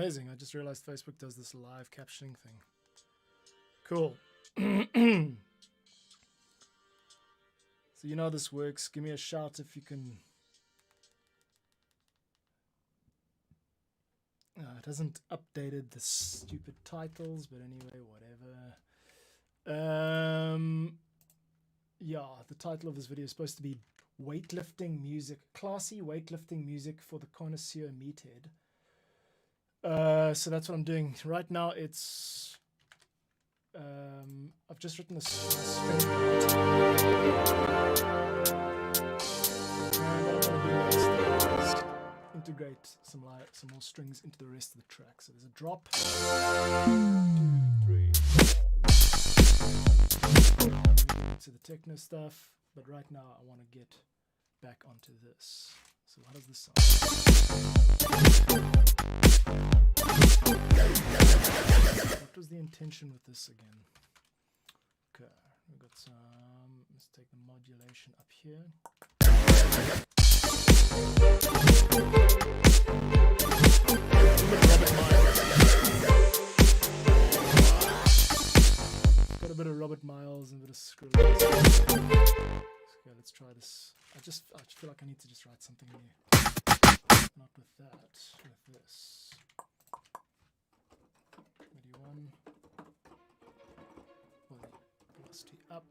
amazing. I just realized Facebook does this live captioning thing. Cool. So you know how this works. Give me a shout if you can. It hasn't updated the stupid titles, but anyway, whatever. Yeah, the title of this video is supposed to be weightlifting music, classy weightlifting music for the connoisseur meathead. So that's what I'm doing right now. It's I've just written a string. Integrate some more strings into the rest of the track. So there's a drop. 2, 3, 4. To the techno stuff, but right now I want to get back onto this. So how does this sound? What was the intention with this again? Okay, we've got some. Let's take the modulation up here. Got a bit of Robert Miles and a bit of Skrillex. Okay, let's try this. I just feel like I need to just write something new. Not with that, with this. MIDI 1. Velocity up.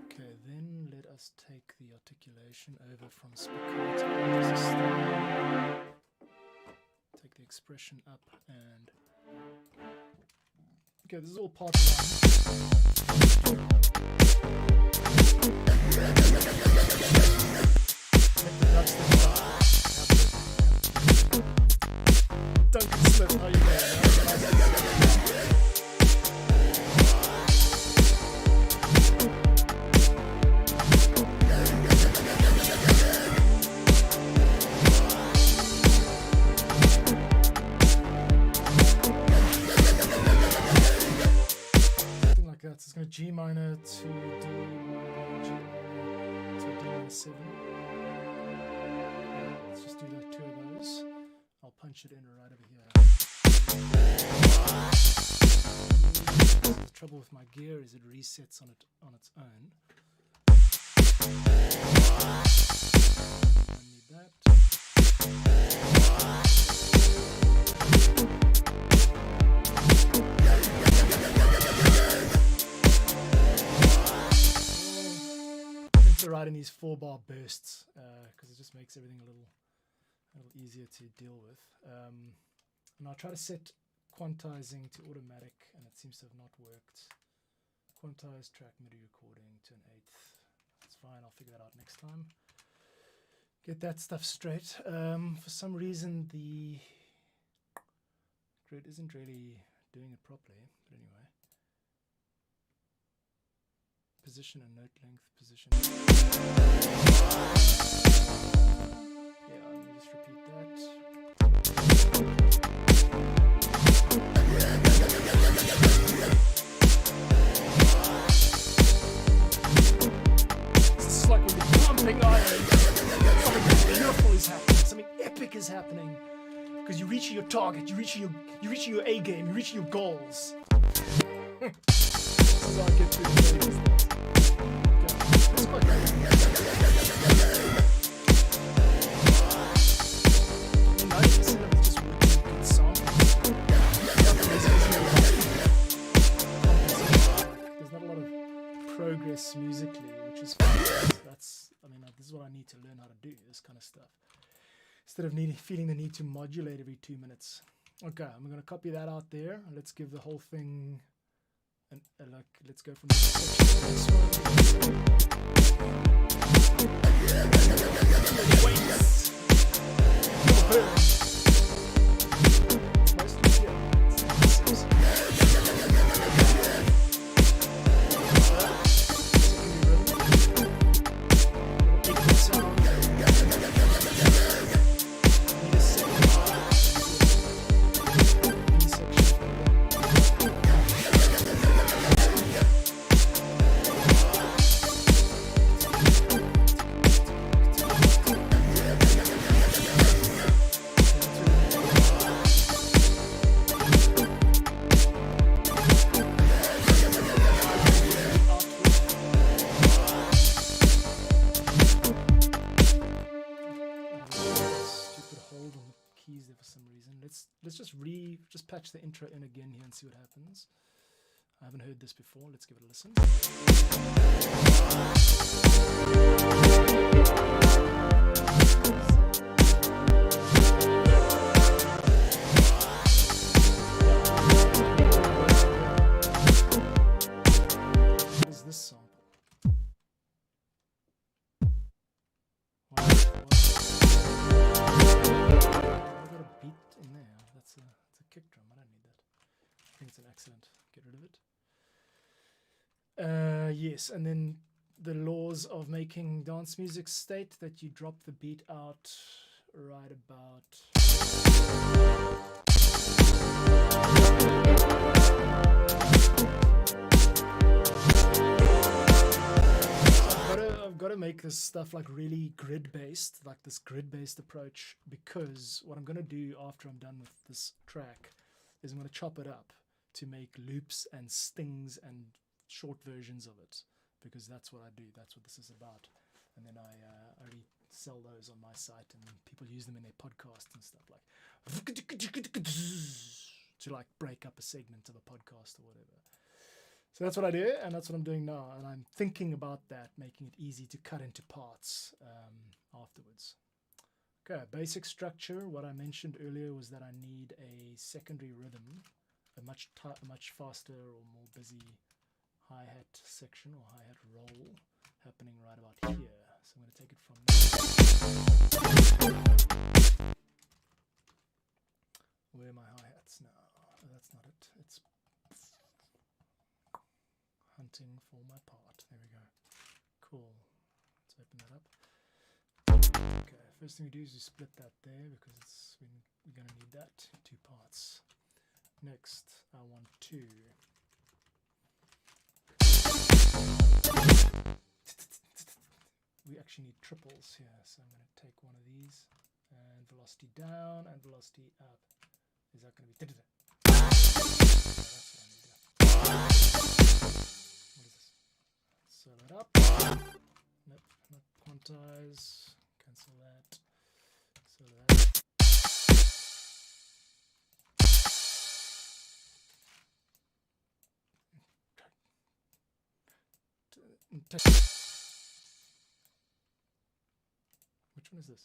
Okay, then let us take the articulation over from spiccato. Take the expression up and okay, this is all part 1. Duncan Smith, how you doing? It's going to G minor to D minor, G minor to D minor 7. Let's just do the 2 of those. I'll punch it in right over here. The trouble with my gear is it resets on its own. Don't need that. To write in these 4-bar bursts because it just makes everything a little easier to deal with. And I'll try to set quantizing to automatic, and it seems to have not worked. Quantize track MIDI recording to an 1/8. That's fine. I'll figure that out next time. Get that stuff straight. For some reason, the grid isn't really doing it properly. But anyway. Position and note length, position. Yeah, let me just repeat that. This is like when you're pumping iron. Something beautiful is happening. Something epic is happening. Because you're reaching your target, you're reaching your A game, you're reaching your goals. This is how I get through the day. That's quite great. There's not a lot of progress musically, which is fun. This is what I need to learn how to do, this kind of stuff. Instead of feeling the need to modulate every 2 minutes. Okay, I'm going to copy that out there. Let's give the whole thing... let's go from this section to this one. patch the intro in again here and see what happens. I haven't heard this before. Let's give it a listen. What is this sample? Kick drum. I don't need that. I think it's an accident. Get rid of it. Yes, and then the laws of making dance music state that you drop the beat out right about. I've got to make this stuff like really grid-based, like this grid-based approach, because what I'm going to do after I'm done with this track is I'm going to chop it up to make loops and stings and short versions of it, because that's what I do. That's what this is about. And then I resell those on my site, and people use them in their podcasts and stuff, like to like break up a segment of a podcast or whatever. So that's what I do, and that's what I'm doing now. And I'm thinking about that, making it easy to cut into parts afterwards. Okay, basic structure. What I mentioned earlier was that I need a secondary rhythm, a much faster or more busy hi-hat section or hi-hat roll happening right about here. So I'm going to take it from there. Where are my hi-hats now? Oh, that's not it. It's hunting for my part. There we go. Cool. Let's open that up. Okay, first thing we do is we split that there because we're going to need that. 2 parts. Next, I want 2. We actually need triples here, so I'm going to take one of these and velocity down and velocity up. Is that going to be? That's what I need. What is this? Sew that up. Nope, not quantize. Cancel that. Sew that. Which one is this?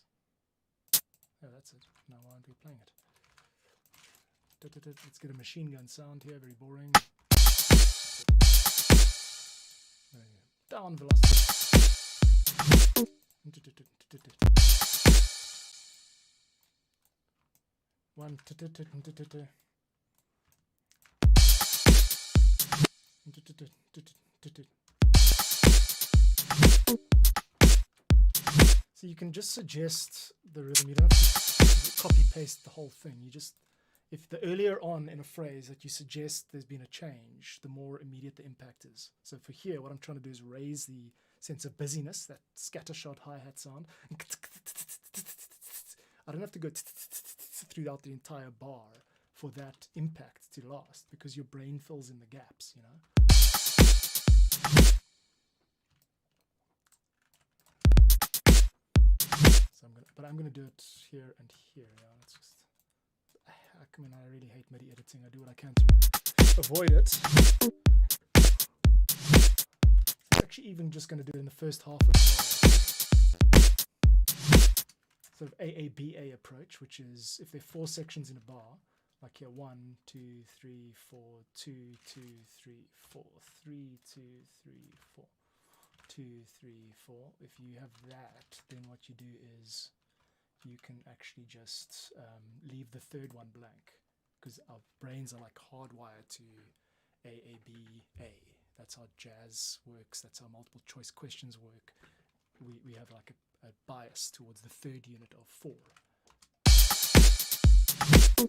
Oh, that's it. Now why aren't we playing it? Let's get a machine gun sound here. Very boring. Down velocity. 1. So you can just suggest the rhythm. You don't have to copy paste the whole thing. You just, if the earlier on in a phrase that you suggest there's been a change, the more immediate the impact is. So for here, what I'm trying to do is raise the sense of busyness, that scattershot hi-hat sound. I don't have to go throughout the entire bar for that impact to last, because your brain fills in the gaps, you know. So I'm gonna do it here and here. Yeah, let's just. I mean, I really hate MIDI editing. I do what I can to avoid it. I'm actually even just going to do it in the first half of the bar. Sort of AABA approach, which is if there are 4 sections in a bar, like here 1, 2, 3, 4, 2, 2, 3, 4, 3, 2, 3, 4, 2, 3, 4. If you have that, then what you do is you can actually just leave the third one blank, because our brains are like hardwired to AABA. That's how jazz works. That's how multiple choice questions work. We have like a bias towards the third unit of 4. 1,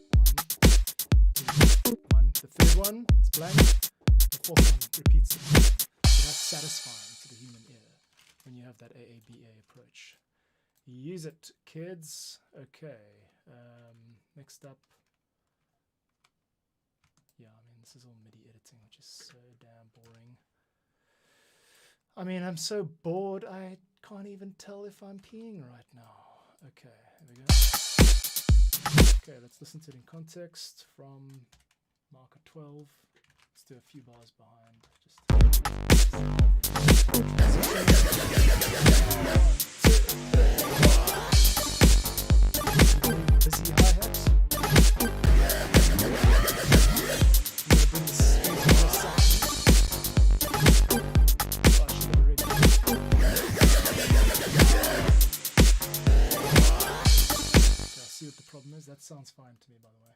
2, 1. The third one is blank. The fourth one repeats the pattern. So that's satisfying to the human ear when you have that AABA approach. Use it, kids. Okay. Next up. Yeah, I mean, this is all MIDI editing, which is so damn boring. I mean, I'm so bored, I can't even tell if I'm peeing right now. Okay, here we go. Okay, let's listen to it in context from marker 12. Let's do a few bars behind. Busy hi-hats. See what the problem is. That sounds fine to me, by the way.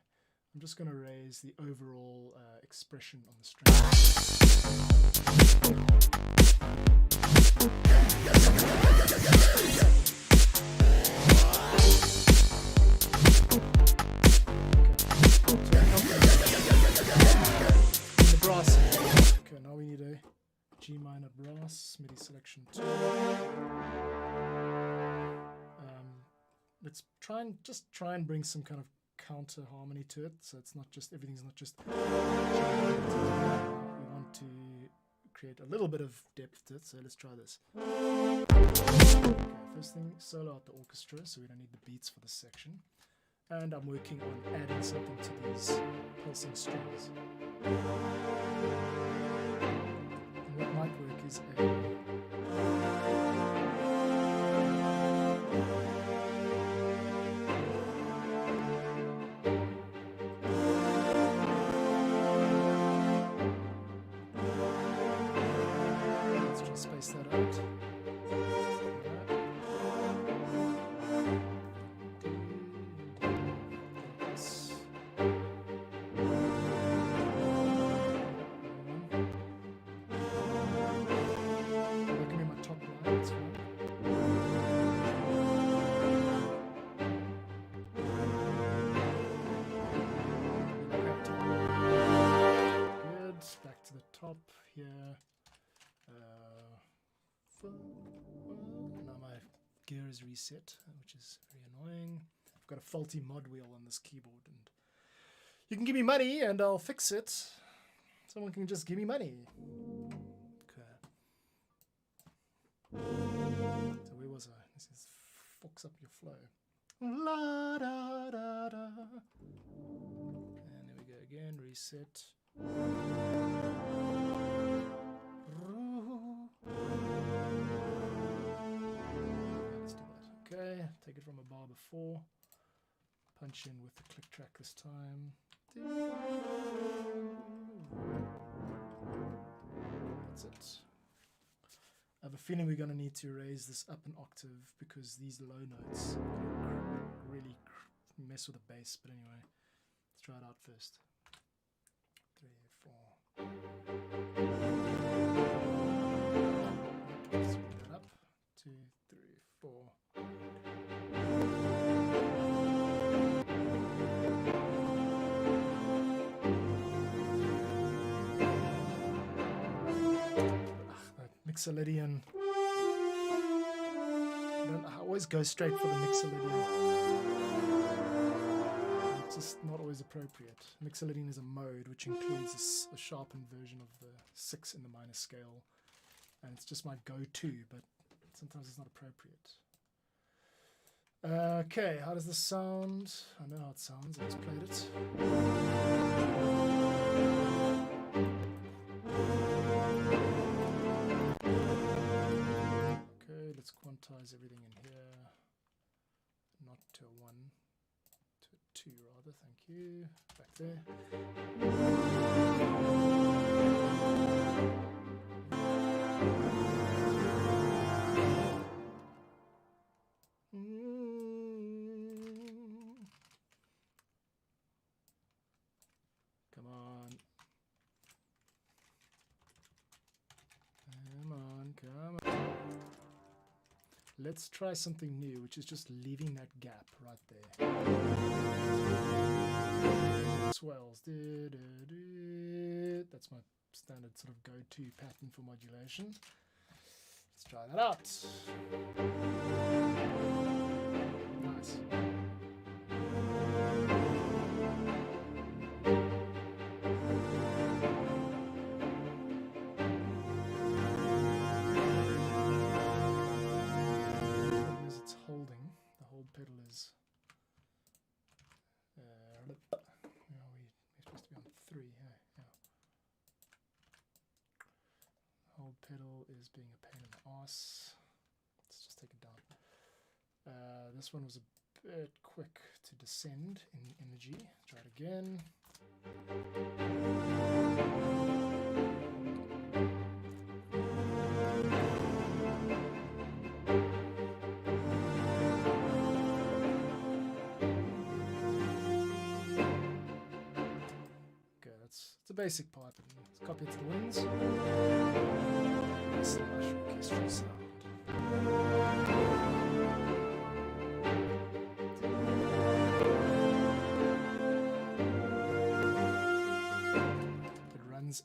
I'm just going to raise the overall expression on the string. The brass. Okay, now we need a G minor brass MIDI selection 2. Let's try and bring some kind of counter harmony to it, so it's not just everything's not just. We want to create a little bit of depth to it, so let's try this. Okay, first thing, solo out the orchestra, so we don't need the beats for this section, and I'm working on adding something to these pulsing strings. And what might work is space that out. That can be my top line, that's fine. Good, back to the top here. Now my gear is reset, which is very annoying. I've got a faulty mod wheel on this keyboard, and you can give me money and I'll fix it. Someone can just give me money. Okay. So where was I? This is fucks up your flow. La da da da. And there we go again. Reset. Okay, take it from a bar before, punch in with the click track this time. That's it. I have a feeling we're going to need to raise this up an octave because these low notes really mess with the bass, but anyway, let's try it out first. 3, 4. Speed that up. 2, 3, 4. Mixolydian. I always go straight for the Mixolydian. It's just not always appropriate. Mixolydian is a mode which includes a sharpened version of the 6 in the minor scale, and it's just my go-to, but sometimes it's not appropriate. Okay, how does this sound? I know how it sounds. I just played it. Let's quantize everything in here, not to a 1, to a 2 rather, thank you, back there. Come on. Come on, come on. Let's try something new, which is just leaving that gap right there. Swells. That's my standard sort of go-to pattern for modulation. Let's try that out. Nice. It's holding. The hold pedal is pedal is being a pain in the ass. Let's just take it down. This one was a bit quick to descend in energy. Try it again. Okay, it's a basic part. Let's copy it to the winds. Slash orchestral sound.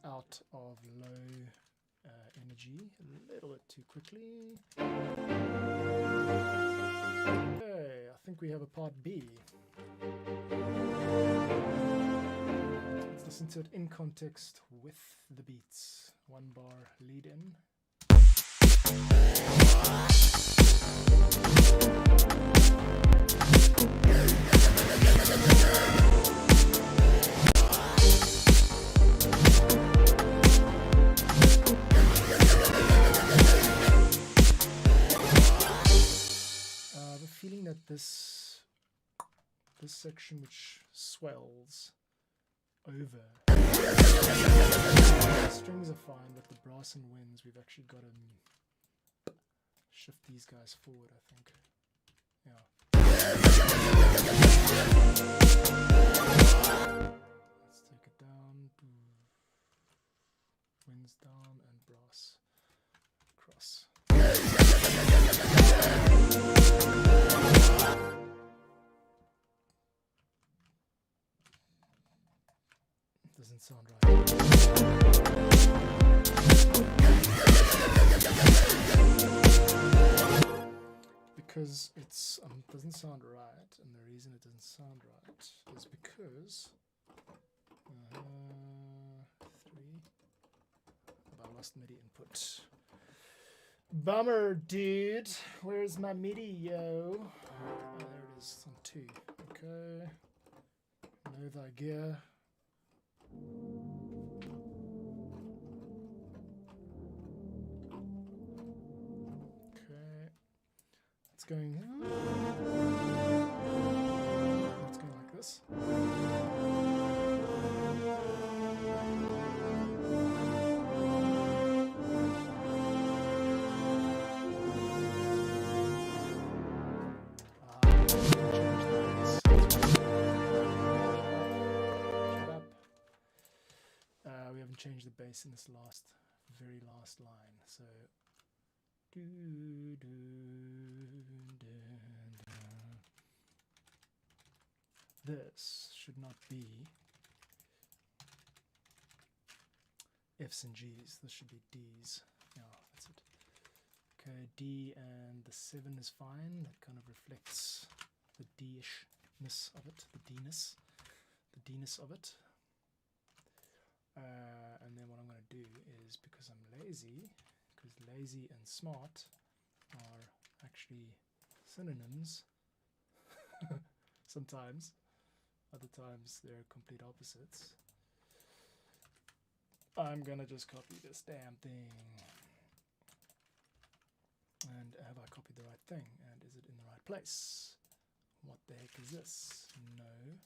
Out of low energy a little bit too quickly. Okay, I think we have a part B. Let's listen to it in context with the beats. 1 bar lead in. Feeling that this section which swells over, the strings are fine, but the brass and winds, we've actually got to shift these guys forward, I think. Yeah. Let's take it down. Winds down and brass across. Doesn't sound right. Because it's doesn't sound right, and the reason it doesn't sound right is because 3. I lost MIDI input. Bummer, dude. Where's my MIDI, yo? Oh, there it is. It's on 2. Okay. Know thy gear. Okay. It's going like this. We haven't changed the bass in this very last line. So, this should not be F's and G's. This should be D's. Yeah, that's it. Okay, D and the 7 is fine. That kind of reflects the D-ishness of it, the D-ness of it. And then what I'm going to do is, because I'm lazy, because lazy and smart are actually synonyms sometimes, other times they're complete opposites, I'm going to just copy this damn thing. And have I copied the right thing? And is it in the right place? What the heck is this? No.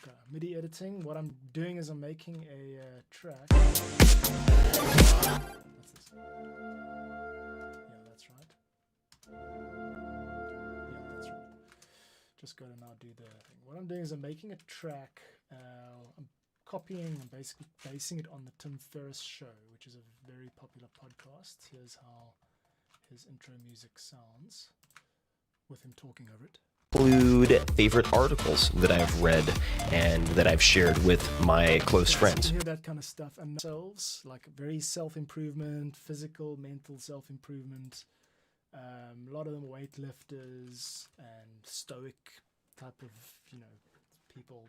Okay, MIDI editing. What I'm doing is I'm making a track. What's this? Yeah, that's right. Yeah, that's right. Just got to now do the thing. What I'm doing is I'm making a track. I'm copying and basically basing it on the Tim Ferriss Show, which is a very popular podcast. Here's how his intro music sounds with him talking over it. Include favorite articles that I've read and that I've shared with my close friends. So you hear that kind of stuff, and themselves, like very self-improvement, physical, mental self-improvement. A lot of them weightlifters and stoic type of, people.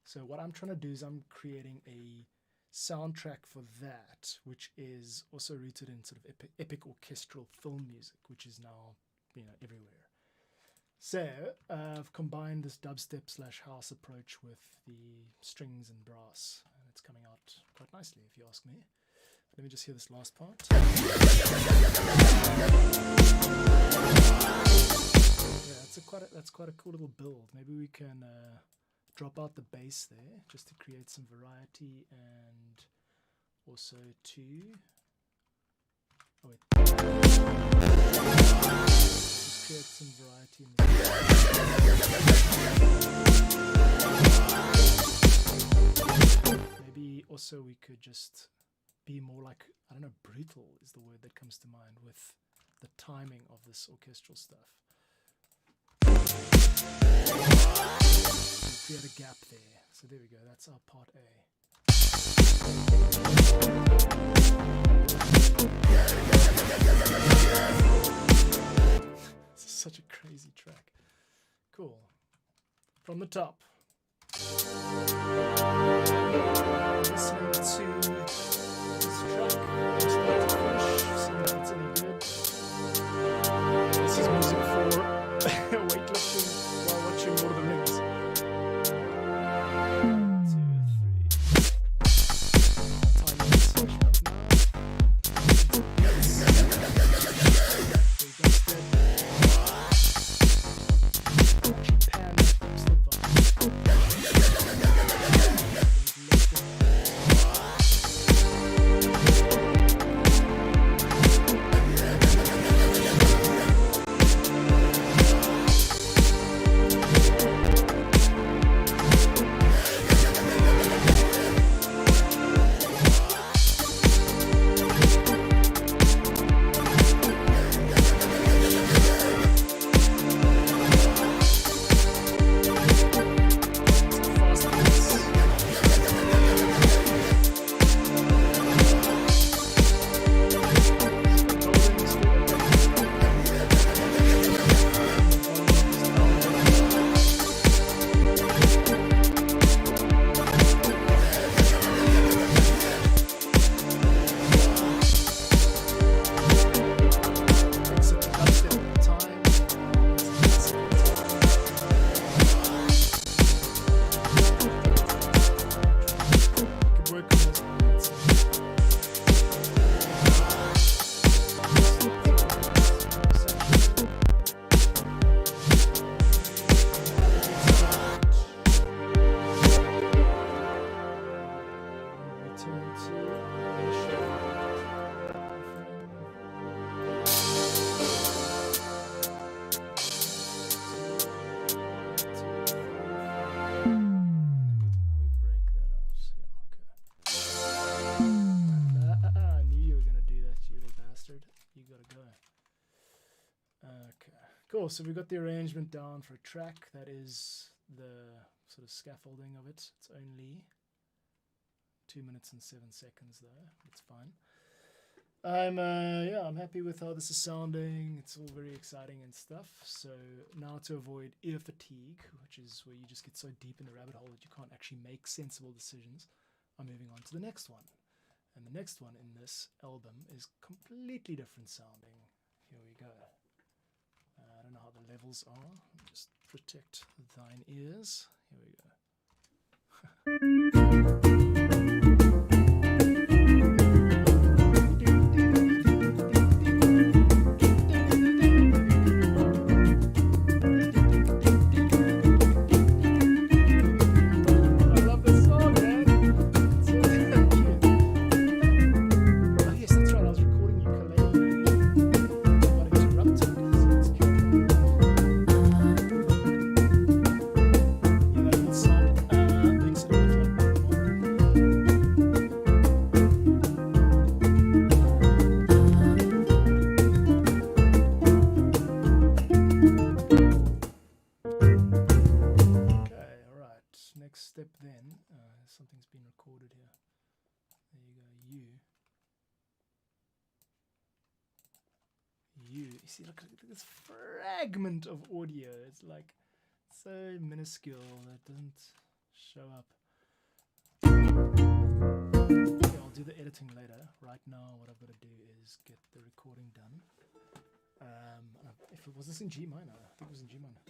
So what I'm trying to do is I'm creating a soundtrack for that, which is also rooted in sort of epic orchestral film music, which is now, everywhere. So I've combined this dubstep / house approach with the strings and brass, and it's coming out quite nicely, if you ask me. Let me just hear this last part. Yeah, that's quite a cool little build. Maybe we can drop out the bass there just to create some variety, and also to just create some variety in the maybe also we could just be more like, I don't know, brutal is the word that comes to mind with the timing of this orchestral stuff. Create a gap there. So there we go. That's our part A. This is such a crazy track. Cool. From the top. Listening to this track from start to finish, seeing if it's any good. This is music for weightlifting while watching Lord of the Rings. 1, 2, 3. Time is switched up now. Cool, so we've got the arrangement down for a track. That is the sort of scaffolding of it. It's only 2 minutes and 7 seconds though. It's fine. I'm happy with how this is sounding. It's all very exciting and stuff. So now to avoid ear fatigue, which is where you just get so deep in the rabbit hole that you can't actually make sensible decisions, I'm moving on to the next one. And the next one in this album is completely different sounding. Here we go. I don't know how the levels are. Just protect thine ears. Here we go. Step then, something's been recorded here. There you go, you see, look at this fragment of audio. It's like so minuscule that doesn't show up. Okay, I'll do the editing later. Right now what I've got to do is get the recording done. If it was this in G minor, I think it was in G minor.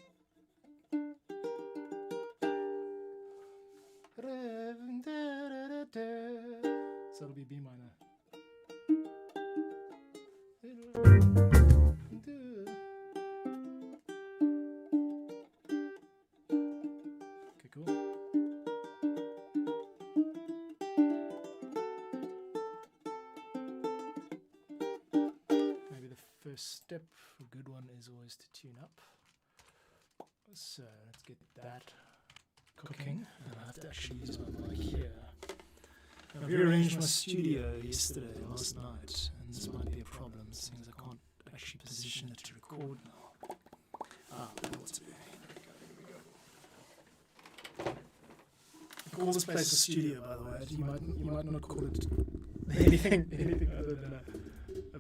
So it'll be B minor. Okay, cool. Maybe the first step, a good one, is always to tune up. So let's get that cooking. And I have to actually use my mic here. I rearranged my studio last night, and this might be a problem, seeing as I can't actually position it to record now. What to do? Here we go. I call this place a studio, by the way. You might not call it anything other than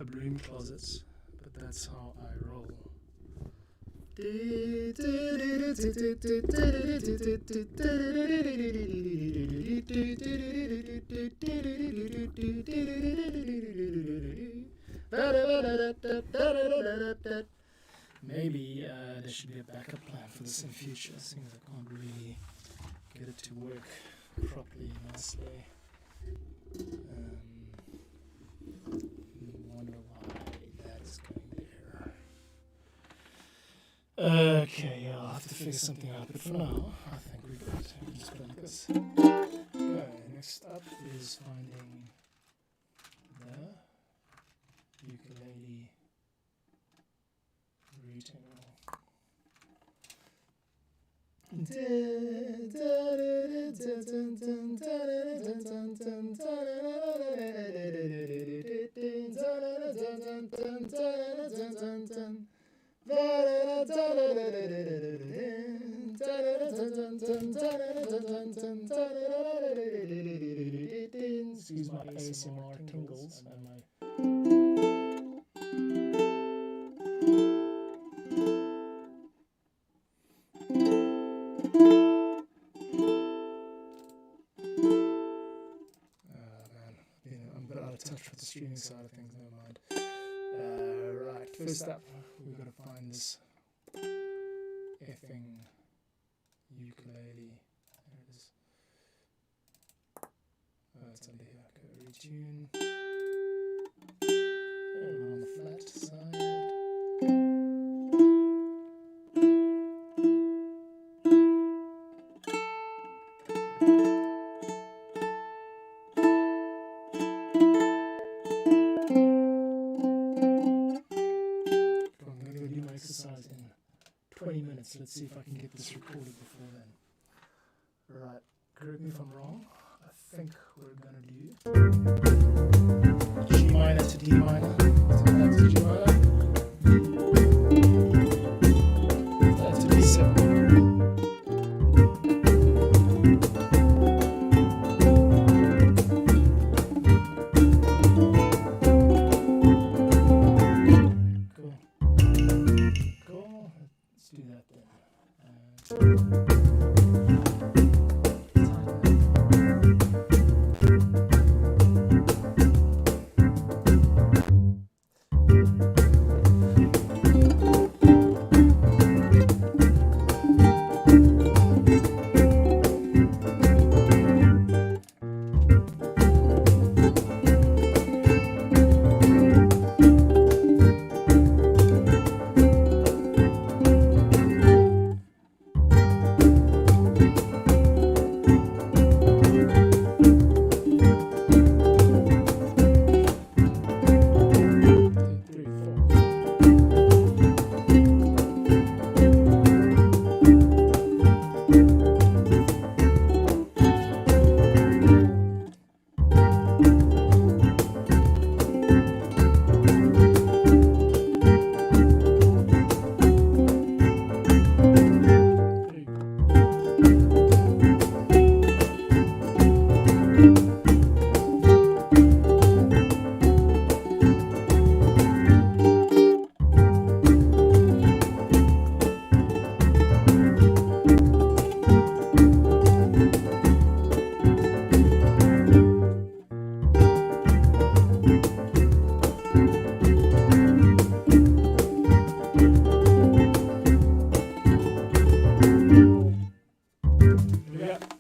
a broom closet, but that's how I roll. Maybe there should be a backup plan for this in future, seeing as I can't really get it to work properly, nicely. Wonder why that is going there. Okay, yeah, I'll have to figure something out, but for now, I think we're good. We'll just play like this. Okay, next up is finding the ukulele routing. Excuse my ASMR tingles and my touch with the streaming side of things, never mind. Right, first up, we've got to find this effing ukulele. There it is. Oh, it's under here. Okay, retune. And on the flat side. In 20 minutes. Let's see if I can get this recorded before then. Right, correct me if I'm wrong. I think we're gonna do G minor to D minor. So that's G minor. That's to D7. Do that then.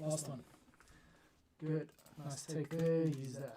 Last one. Good. Nice take there. Use that.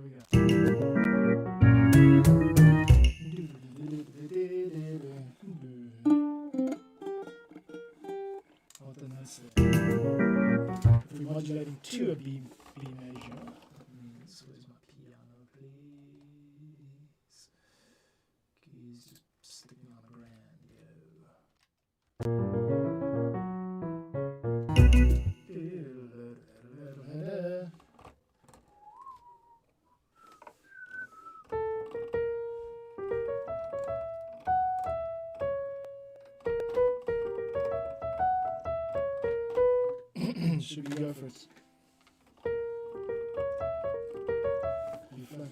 There we go. What the notes there? If we're modulating to a B major, that means, where's my piano, please? Keys just sticking on a grand, Should we go for it? B flat.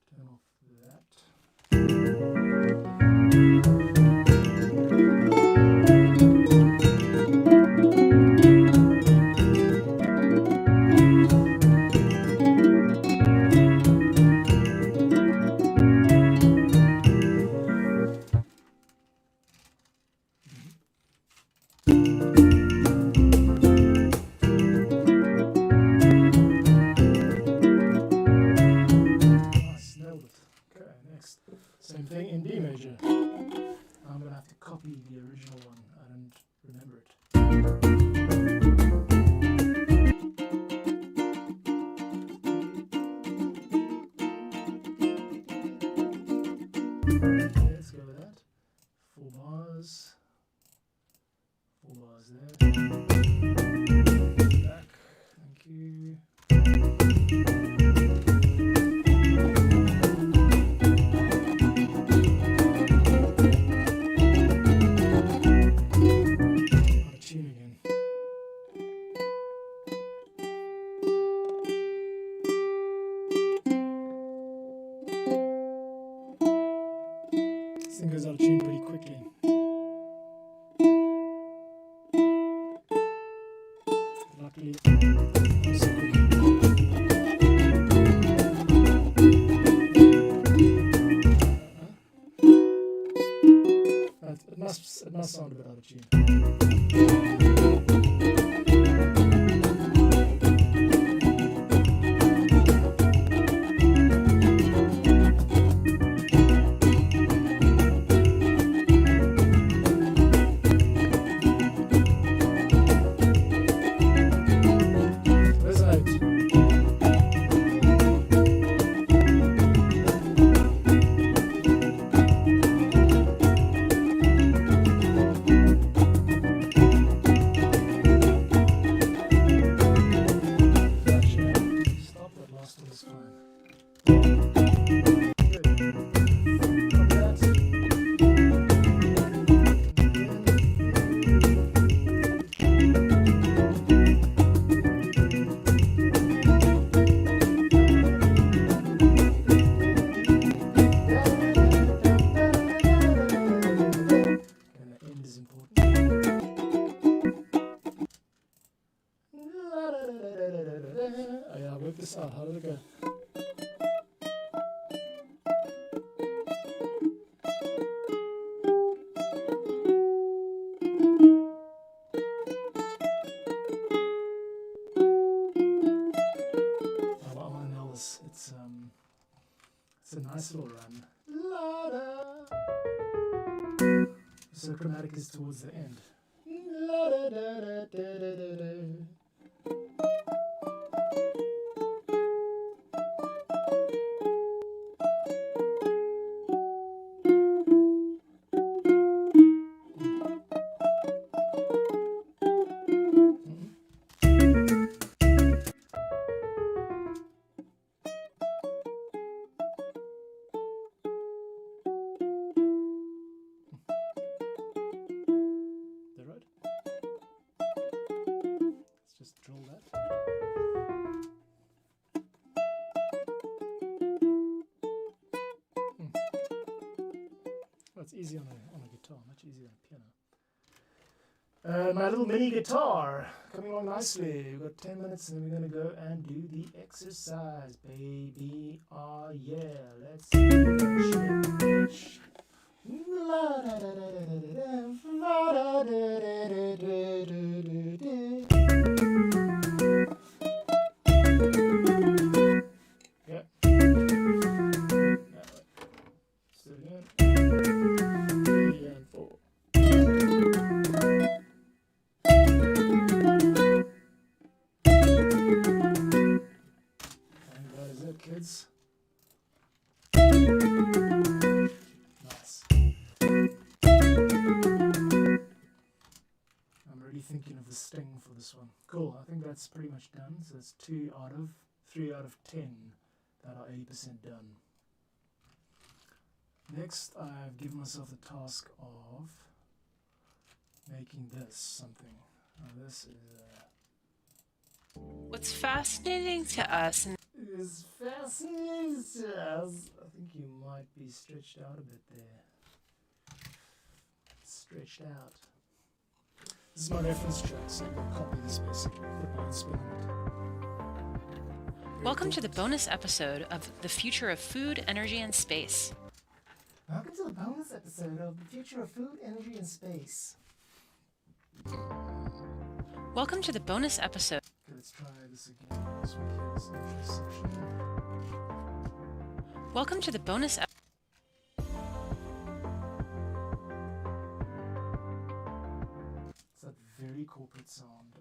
Turn off that. Same thing in B major. I'm going to have to copy the original one. I don't remember it. Okay, let's go with that. 4 bars. 4 bars there. Back. Thank you. This thing goes out of tune pretty quickly. Luckily, I'm so quick. It must sound a bit out of tune. Oh yeah, work this out. How did it go? I want to nail this. It's a nice little run. So chromatic is towards the end. My little mini guitar coming along nicely. We've got 10 minutes and then we're going to go and do the exercise, baby. Oh, yeah. Let's stretch. Yeah. So again. 3 and 4. And that is it, kids. Nice. I'm really thinking of the sting for this one. Cool, I think that's pretty much done. So it's 3 out of 10 that are 80% done. Next, I've given myself the task of making this something. Now this is What's fascinating to us is fascinating to us. I think you might be stretched out a bit there. Stretched out. This is my reference track, so I'm going to copy this basically. Put my own spin on it. Welcome to the bonus episode of The Future of Food, Energy, and Space. Welcome to the bonus episode of The Future of Food, Energy, and Space. Welcome to the bonus episode. Okay, let's try this again. This one here, this intro section. Welcome to the bonus episode. It's that very corporate sound.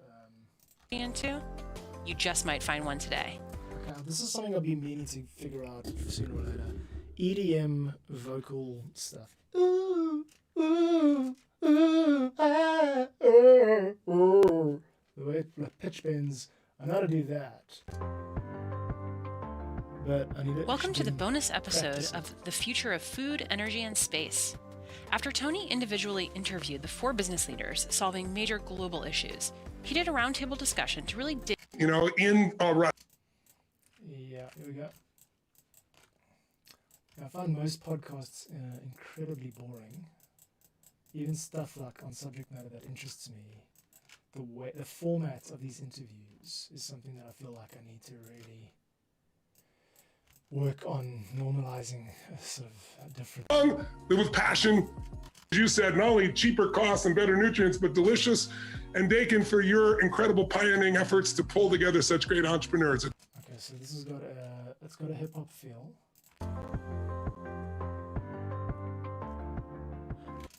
Into? You just might find one today. Okay, this is something I've been meaning to figure out sooner or later. EDM vocal stuff. Ooh, ooh, ooh, ah, ooh. The way it pitch bends, I know how to do that. But I need to. Welcome to the bonus episode of The Future of Food, Energy, and Space. After Tony individually interviewed the 4 business leaders solving major global issues, he did a roundtable discussion to really dig. Yeah, here we go. I find most podcasts incredibly boring. Even stuff like on subject matter that interests me. The format of these interviews is something that I feel like I need to really work on normalizing a sort of a different. With passion, as you said, not only cheaper costs and better nutrients, but delicious. And Dakin, for your incredible pioneering efforts to pull together such great entrepreneurs. Okay, so this has got it's got a hip hop feel.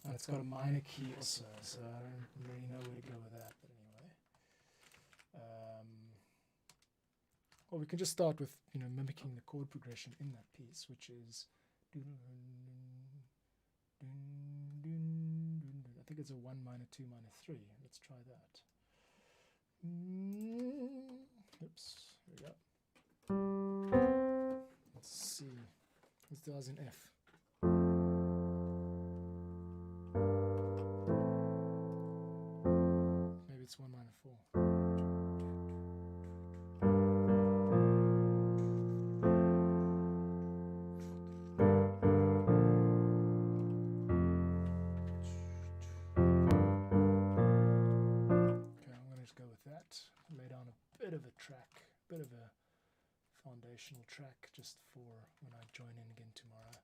And it's got a minor key also, so I don't really know where to go with that. But anyway, well, we can just start with mimicking the chord progression in that piece, which is. I think it's a 1 minor 2 minor 3. Let's try that. Oops, here we go. Let's see. Let's do ours in F. Maybe it's 1 minor 4. Lay down a bit of a track, bit of a foundational track just for when I join in again tomorrow.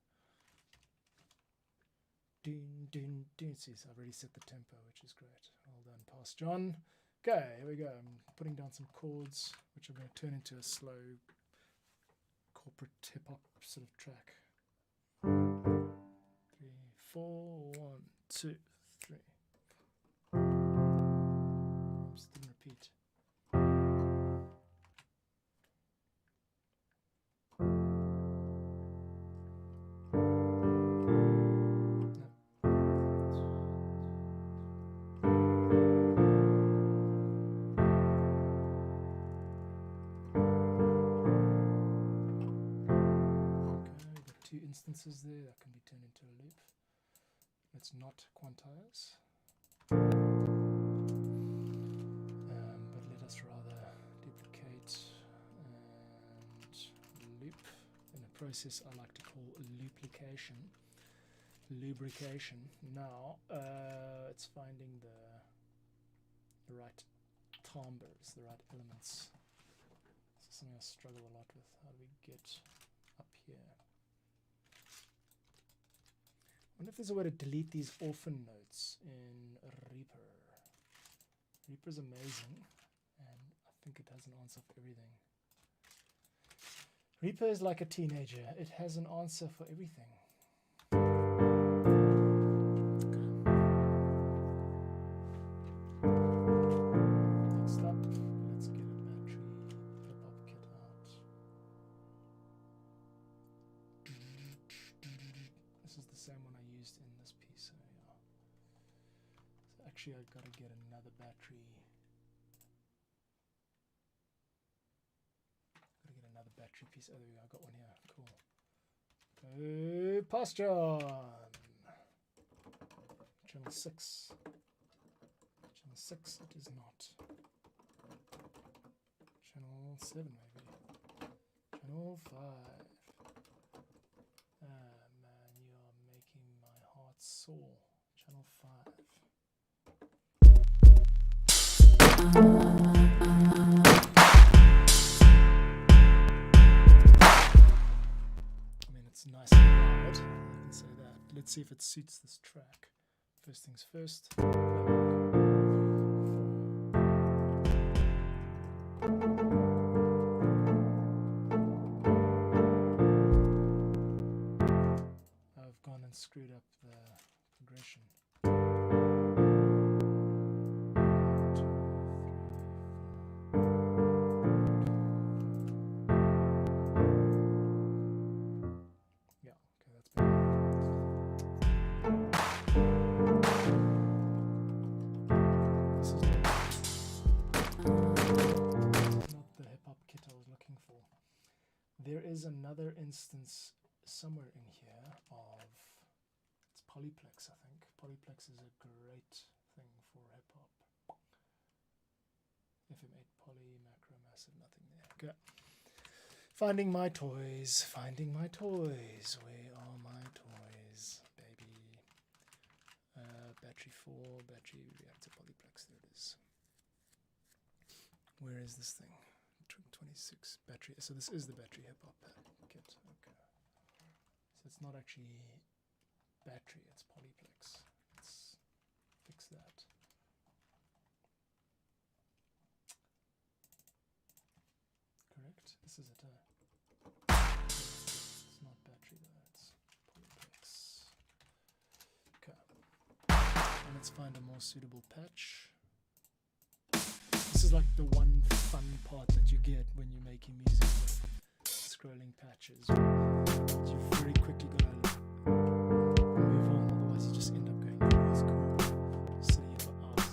Ding, ding, ding. See, so I've already set the tempo, which is great. Well done, Past John. Okay, here we go. I'm putting down some chords, which I'm going to turn into a slow corporate hip-hop sort of track. 3, 4, 1, 2, 3. Oops, didn't repeat. Instances there that can be turned into a loop. Let's not quantize, but let us rather duplicate and loop in a process I like to call lubrication. Now it's finding the right timbres, the right elements. This is something I struggle a lot with. How do we get up here? I wonder if there's a way to delete these orphan notes in Reaper. Reaper's amazing, and I think it has an answer for everything. Reaper is like a teenager. It has an answer for everything. Next up, let's get a battery hip-hop kit out. This is the same one I used in this piece. So yeah. So actually, I've got to get another battery. Another battery piece. Oh, there we go. I got one here. Cool. Pass John. Channel 6. Channel 6 it is not. Channel 7 maybe. Channel 5. Ah man, you are making my heart sore. Channel 5. It's nice and loud, I can say that. Let's see if it suits this track. First things first. I've gone and screwed up the progression. There is another instance somewhere in here of, it's Polyplex, I think. Polyplex is a great thing for hip hop. FM8 poly, macro, massive, nothing there. Okay. Finding my toys, finding my toys. Where are my toys, baby? Battery 4, battery reactor, Polyplex, there it is. Where is this thing? 26 battery. So this is the battery hip hop kit. Okay. So it's not actually battery, it's Polyplex. Let's fix that. Correct? This is it. It's not battery though, it's Polyplex. Okay. And let's find a more suitable patch. This is like the one fun part that you get when you're making music with scrolling patches. But you very quickly gotta move on, otherwise you just end up going, oh, that's cool. Sitting here for hours.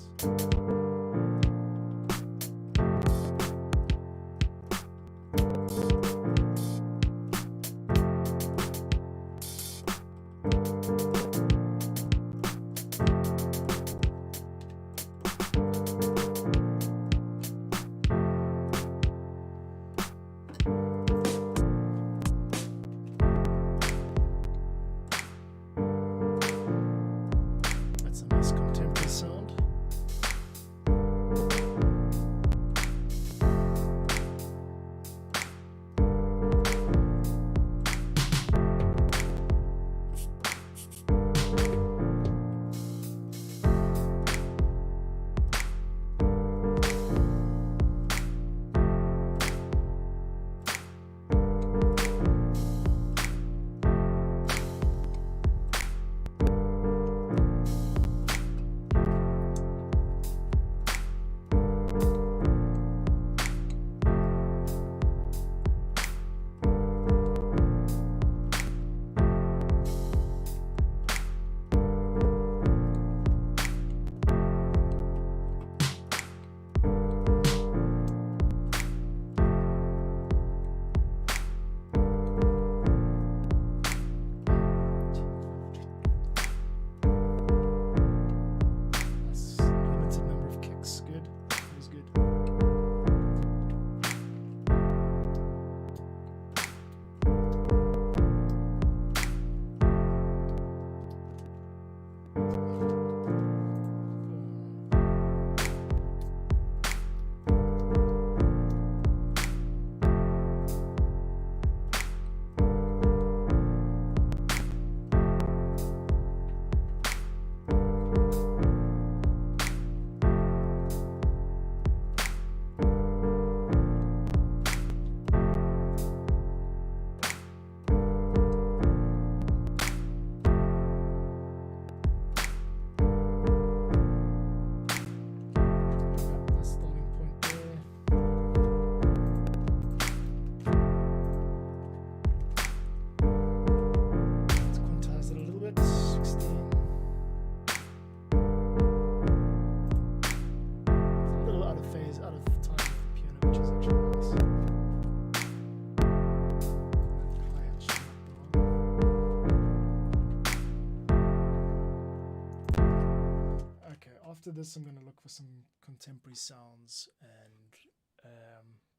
this, I'm going to look for some contemporary sounds and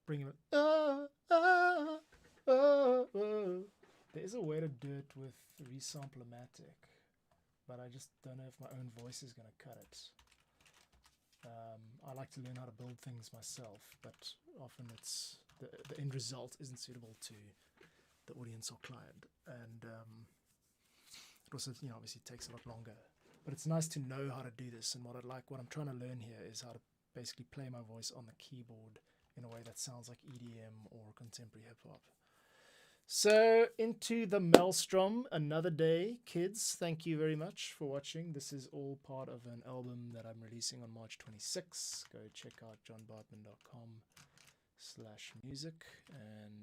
bring it. There is a way to do it with Resample-O-Matic, but I just don't know if my own voice is going to cut it. I like to learn how to build things myself, but often it's the end result isn't suitable to the audience or client, and it also, obviously takes a lot longer. But it's nice to know how to do this, and what I'm trying to learn here is how to basically play my voice on the keyboard in a way that sounds like EDM or contemporary hip hop. So into the maelstrom, another day, kids. Thank you very much for watching. This is all part of an album that I'm releasing on March 26. Go check out johnbartman.com/music and